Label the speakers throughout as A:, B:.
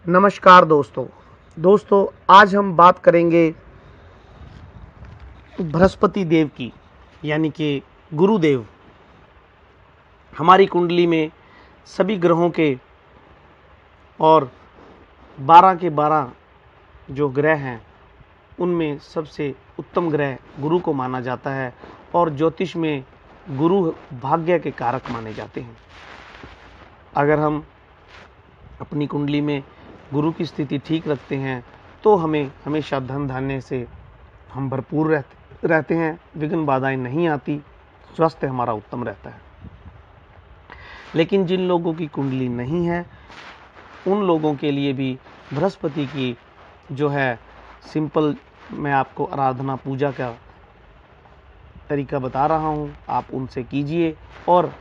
A: नमस्कार दोस्तों आज हम बात करेंगे बृहस्पति देव की, यानी कि गुरुदेव। हमारी कुंडली में सभी ग्रहों के और 12 के 12 जो ग्रह हैं उनमें सबसे उत्तम ग्रह गुरु को माना जाता है और ज्योतिष में गुरु भाग्य के कारक माने जाते हैं। अगर हम अपनी कुंडली में गुरु की स्थिति ठीक रखते हैं तो हमें हमेशा धन धान्य से हम भरपूर रहते हैं, विघ्न बाधाएं नहीं आती, स्वास्थ्य हमारा उत्तम रहता है। लेकिन जिन लोगों की कुंडली नहीं है उन लोगों के लिए भी बृहस्पति की जो है सिंपल मैं आपको आराधना पूजा का तरीका बता रहा हूं, आप उनसे कीजिए और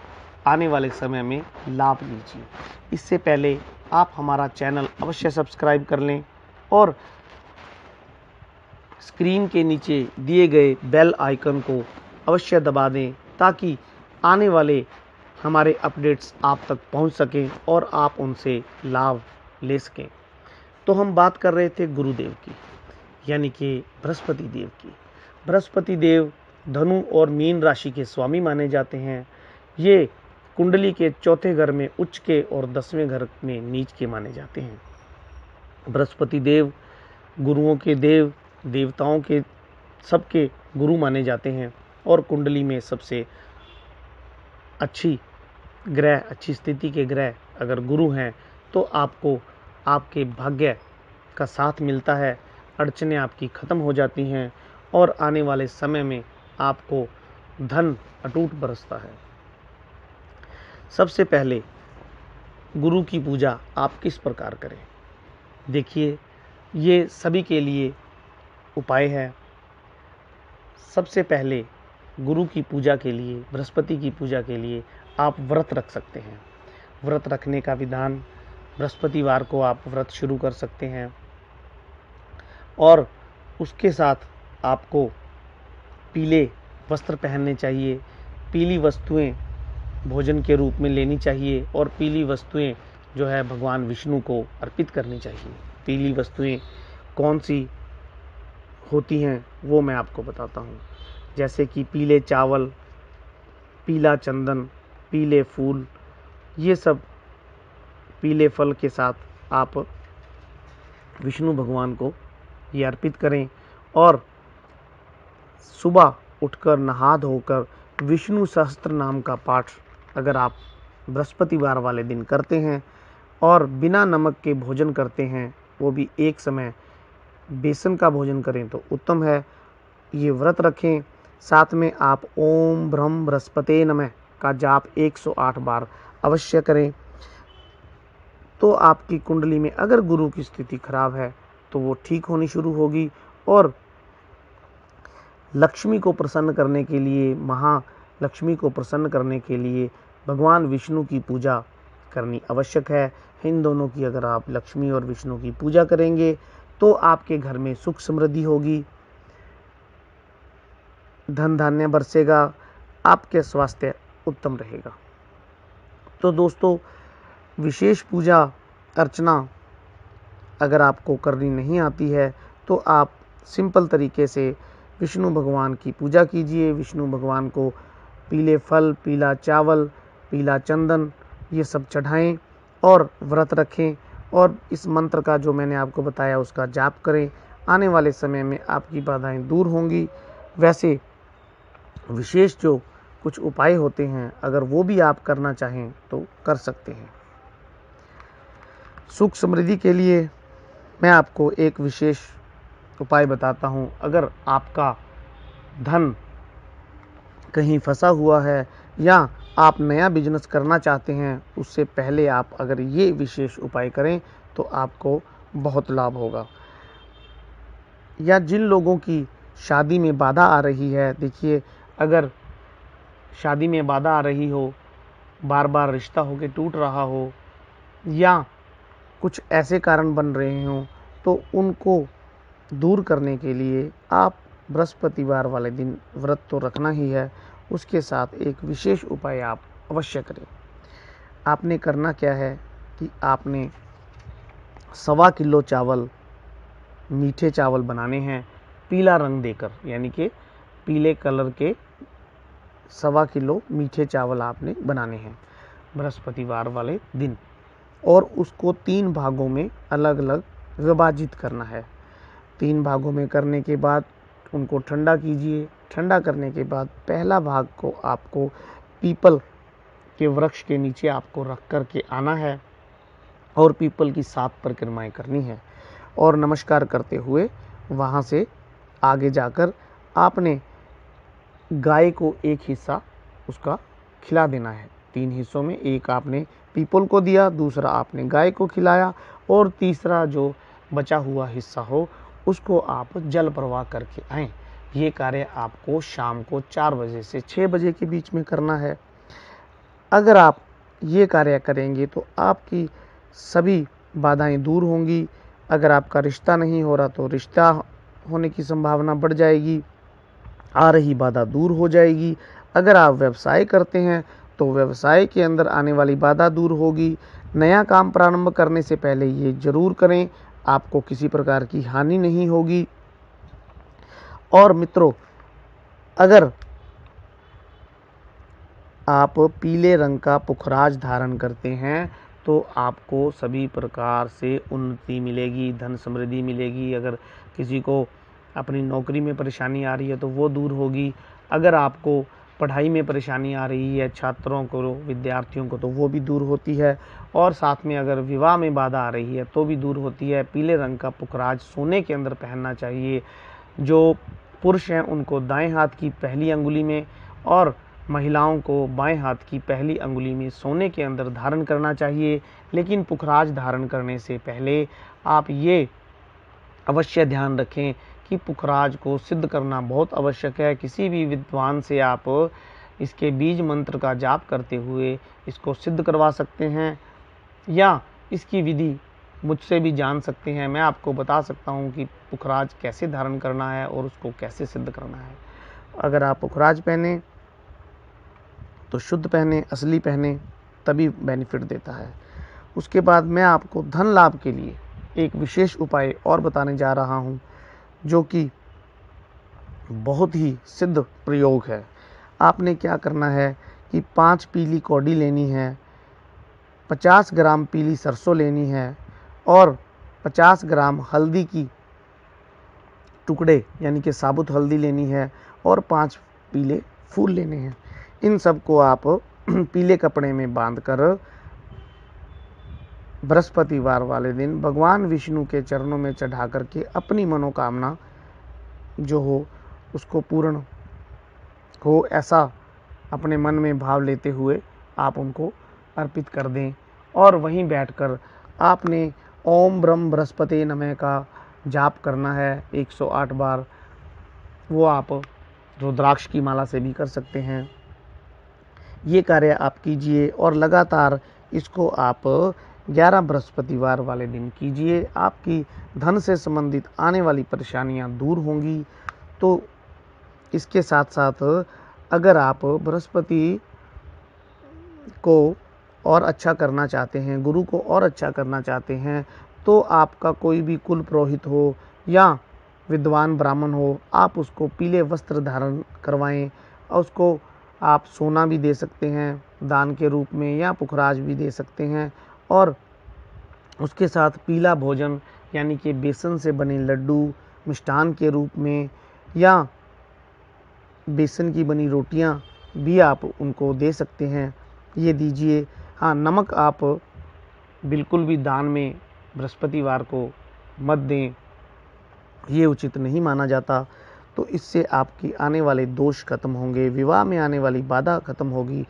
A: आने वाले समय में लाभ लीजिए। इससे पहले आप हमारा चैनल अवश्य सब्सक्राइब कर लें और स्क्रीन के नीचे दिए गए बेल आइकन को अवश्य दबा दें ताकि आने वाले हमारे अपडेट्स आप तक पहुंच सकें और आप उनसे लाभ ले सकें। तो हम बात कर रहे थे गुरुदेव की, यानी कि बृहस्पति देव की। बृहस्पति देव धनु और मीन राशि के स्वामी माने जाते हैं। ये कुंडली के चौथे घर में उच्च के और 10वें घर में नीच के माने जाते हैं। बृहस्पति देव गुरुओं के देव, देवताओं के सबके गुरु माने जाते हैं और कुंडली में सबसे अच्छी ग्रह, अच्छी स्थिति के ग्रह अगर गुरु हैं तो आपको आपके भाग्य का साथ मिलता है, अड़चनें आपकी खत्म हो जाती हैं और आने वाले समय में आपको धन अटूट बरसता है। सबसे पहले गुरु की पूजा आप किस प्रकार करें? देखिए, ये सभी के लिए उपाय है। सबसे पहले गुरु की पूजा के लिए, बृहस्पति की पूजा के लिए आप व्रत रख सकते हैं। व्रत रखने का विधान, बृहस्पतिवार को आप व्रत शुरू कर सकते हैं और उसके साथ आपको पीले वस्त्र पहनने चाहिए, पीली वस्तुएं भोजन के रूप में लेनी चाहिए और पीली वस्तुएं जो है भगवान विष्णु को अर्पित करनी चाहिए। पीली वस्तुएं कौन सी होती हैं वो मैं आपको बताता हूँ, जैसे कि पीले चावल, पीला चंदन, पीले फूल, ये सब पीले फल के साथ आप विष्णु भगवान को ये अर्पित करें और सुबह उठकर नहा धोकर विष्णु सहस्त्र नाम का पाठ अगर आप बृहस्पतिवार वाले दिन करते हैं और बिना नमक के भोजन करते हैं, वो भी एक समय बेसन का भोजन करें तो उत्तम है। ये व्रत रखें। साथ में आप ओम ब्रह्म बृहस्पते नमः का जाप 108 बार अवश्य करें। तो आपकी कुंडली में अगर गुरु की स्थिति खराब है तो वो ठीक होनी शुरू होगी और लक्ष्मी को प्रसन्न करने के लिए, महालक्ष्मी को प्रसन्न करने के लिए भगवान विष्णु की पूजा करनी आवश्यक है। इन दोनों की अगर आप लक्ष्मी और विष्णु की पूजा करेंगे तो आपके घर में सुख समृद्धि होगी, धन धान्य बरसेगा, आपके स्वास्थ्य उत्तम रहेगा। तो दोस्तों, विशेष पूजा अर्चना अगर आपको करनी नहीं आती है तो आप सिंपल तरीके से विष्णु भगवान की पूजा कीजिए। विष्णु भगवान को पीले फल, पीला चावल, पीला चंदन ये सब चढ़ाएं और व्रत रखें और इस मंत्र का जो मैंने आपको बताया उसका जाप करें। आने वाले समय में आपकी बाधाएं दूर होंगी। वैसे विशेष जो कुछ उपाय होते हैं अगर वो भी आप करना चाहें तो कर सकते हैं। सुख समृद्धि के लिए मैं आपको एक विशेष उपाय बताता हूँ। अगर आपका धन कहीं फंसा हुआ है या आप नया बिजनेस करना चाहते हैं, उससे पहले आप अगर ये विशेष उपाय करें तो आपको बहुत लाभ होगा। या जिन लोगों की शादी में बाधा आ रही है, देखिए, अगर शादी में बाधा आ रही हो, बार बार रिश्ता होके टूट रहा हो या कुछ ऐसे कारण बन रहे हों तो उनको दूर करने के लिए आप बृहस्पतिवार वाले दिन व्रत तो रखना ही है, उसके साथ एक विशेष उपाय आप अवश्य करें। आपने करना क्या है कि आपने 1.25 किलो चावल, मीठे चावल बनाने हैं पीला रंग देकर, यानी कि पीले कलर के 1.25 किलो मीठे चावल आपने बनाने हैं बृहस्पतिवार वाले दिन, और उसको 3 भागों में अलग अलग विभाजित करना है। 3 भागों में करने के बाद उनको ठंडा कीजिए। ठंडा करने के बाद पहला भाग को आपको पीपल के वृक्ष के नीचे आपको रख कर के आना है और पीपल की 7 परिक्रमाएं करनी है, और नमस्कार करते हुए वहाँ से आगे जाकर आपने गाय को एक हिस्सा उसका खिला देना है। 3 हिस्सों में, एक आपने पीपल को दिया, दूसरा आपने गाय को खिलाया, और तीसरा जो बचा हुआ हिस्सा हो उसको आप जल प्रवाह करके आएँ। ये कार्य आपको शाम को 4 बजे से 6 बजे के बीच में करना है। अगर आप ये कार्य करेंगे तो आपकी सभी बाधाएं दूर होंगी। अगर आपका रिश्ता नहीं हो रहा तो रिश्ता होने की संभावना बढ़ जाएगी, आ रही बाधा दूर हो जाएगी। अगर आप व्यवसाय करते हैं तो व्यवसाय के अंदर आने वाली बाधा दूर होगी। नया काम प्रारंभ करने से पहले ये जरूर करें, आपको किसी प्रकार की हानि नहीं होगी। और मित्रों, अगर आप पीले रंग का पुखराज धारण करते हैं तो आपको सभी प्रकार से उन्नति मिलेगी, धन समृद्धि मिलेगी। अगर किसी को अपनी नौकरी में परेशानी आ रही है तो वो दूर होगी। अगर आपको पढ़ाई में परेशानी आ रही है, छात्रों को, विद्यार्थियों को, तो वो भी दूर होती है। और साथ में अगर विवाह में बाधा आ रही है तो भी दूर होती है। पीले रंग का पुखराज सोने के अंदर पहनना चाहिए। जो पुरुष हैं उनको दाएं हाथ की पहली अंगुली में और महिलाओं को बाएं हाथ की पहली अंगुली में सोने के अंदर धारण करना चाहिए। लेकिन पुखराज धारण करने से पहले आप ये अवश्य ध्यान रखें कि पुखराज को सिद्ध करना बहुत आवश्यक है। किसी भी विद्वान से आप इसके बीज मंत्र का जाप करते हुए इसको सिद्ध करवा सकते हैं, या इसकी विधि मुझसे भी जान सकते हैं। मैं आपको बता सकता हूं कि पुखराज कैसे धारण करना है और उसको कैसे सिद्ध करना है। अगर आप पुखराज पहने तो शुद्ध पहने, असली पहने, तभी बेनिफिट देता है। उसके बाद मैं आपको धन लाभ के लिए एक विशेष उपाय और बताने जा रहा हूं, जो कि बहुत ही सिद्ध प्रयोग है। आपने क्या करना है कि 5 पीली कौड़ी लेनी है, 50 ग्राम पीली सरसों लेनी है, और 50 ग्राम हल्दी की टुकड़े यानी कि साबुत हल्दी लेनी है, और 5 पीले फूल लेने हैं। इन सब को आप पीले कपड़े में बांधकर बृहस्पतिवार वाले दिन भगवान विष्णु के चरणों में चढ़ा करके अपनी मनोकामना जो हो उसको पूर्ण हो, ऐसा अपने मन में भाव लेते हुए आप उनको अर्पित कर दें। और वहीं बैठकर आपने ओम ब्रह्म बृहस्पति नमः का जाप करना है 108 बार। वो आप रुद्राक्ष की माला से भी कर सकते हैं। ये कार्य आप कीजिए और लगातार इसको आप 11 बृहस्पतिवार वाले दिन कीजिए। आपकी धन से संबंधित आने वाली परेशानियां दूर होंगी। तो इसके साथ साथ अगर आप बृहस्पति को और अच्छा करना चाहते हैं, गुरु को और अच्छा करना चाहते हैं, तो आपका कोई भी कुल पुरोहित हो या विद्वान ब्राह्मण हो, आप उसको पीले वस्त्र धारण करवाएं। और उसको आप सोना भी दे सकते हैं दान के रूप में, या पुखराज भी दे सकते हैं। और उसके साथ पीला भोजन यानी कि बेसन से बने लड्डू मिष्ठान के रूप में, या बेसन की बनी रोटियां भी आप उनको दे सकते हैं, ये दीजिए। हाँ, नमक आप बिल्कुल भी दान में बृहस्पतिवार को मत दें, ये उचित नहीं माना जाता। तो इससे आपकी आने वाले दोष खत्म होंगे, विवाह में आने वाली बाधा खत्म होगी।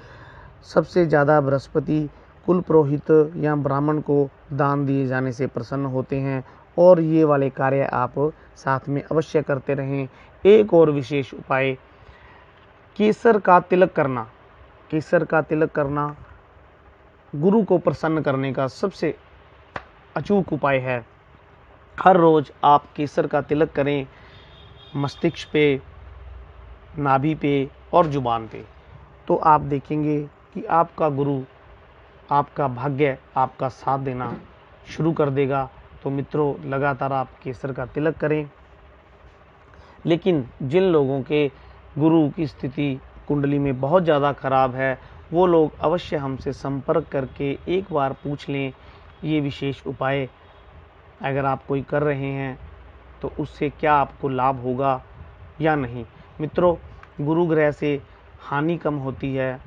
A: सबसे ज़्यादा बृहस्पति कुल पुरोहित या ब्राह्मण को दान दिए जाने से प्रसन्न होते हैं, और ये वाले कार्य आप साथ में अवश्य करते रहें। एक और विशेष उपाय, केसर का तिलक करना। केसर का तिलक करना गुरु को प्रसन्न करने का सबसे अचूक उपाय है। हर रोज आप केसर का तिलक करें, मस्तिष्क पे, नाभि पे और जुबान पे। तो आप देखेंगे कि आपका गुरु, आपका भाग्य आपका साथ देना शुरू कर देगा। तो तो मित्रों लगातार आप केसर का तिलक करें। लेकिन जिन लोगों के गुरु की स्थिति कुंडली में बहुत ज़्यादा खराब है, वो लोग अवश्य हमसे संपर्क करके एक बार पूछ लें ये विशेष उपाय अगर आप कोई कर रहे हैं तो उससे क्या आपको लाभ होगा या नहीं। मित्रों, गुरु ग्रह से हानि कम होती है,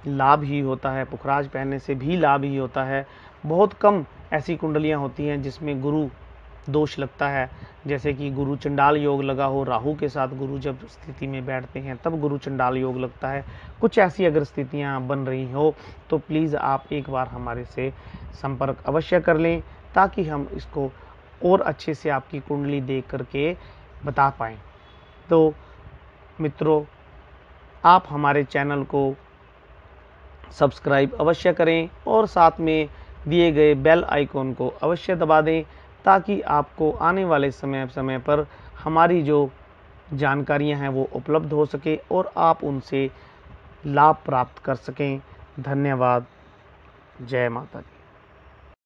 A: लाभ ही होता है। पुखराज पहनने से भी लाभ ही होता है। बहुत कम ऐसी कुंडलियां होती हैं जिसमें गुरु दोष लगता है, जैसे कि गुरु चंडाल योग लगा हो, राहु के साथ गुरु जब स्थिति में बैठते हैं तब गुरु चंडाल योग लगता है। कुछ ऐसी अगर स्थितियां बन रही हो तो प्लीज़ आप एक बार हमारे से संपर्क अवश्य कर लें, ताकि हम इसको और अच्छे से आपकी कुंडली देख करके बता पाएँ। तो मित्रों, आप हमारे चैनल को सब्सक्राइब अवश्य करें और साथ में दिए गए बेल आइकॉन को अवश्य दबा दें, ताकि आपको आने वाले समय पर हमारी जो जानकारियां हैं वो उपलब्ध हो सके और आप उनसे लाभ प्राप्त कर सकें। धन्यवाद। जय माता दी।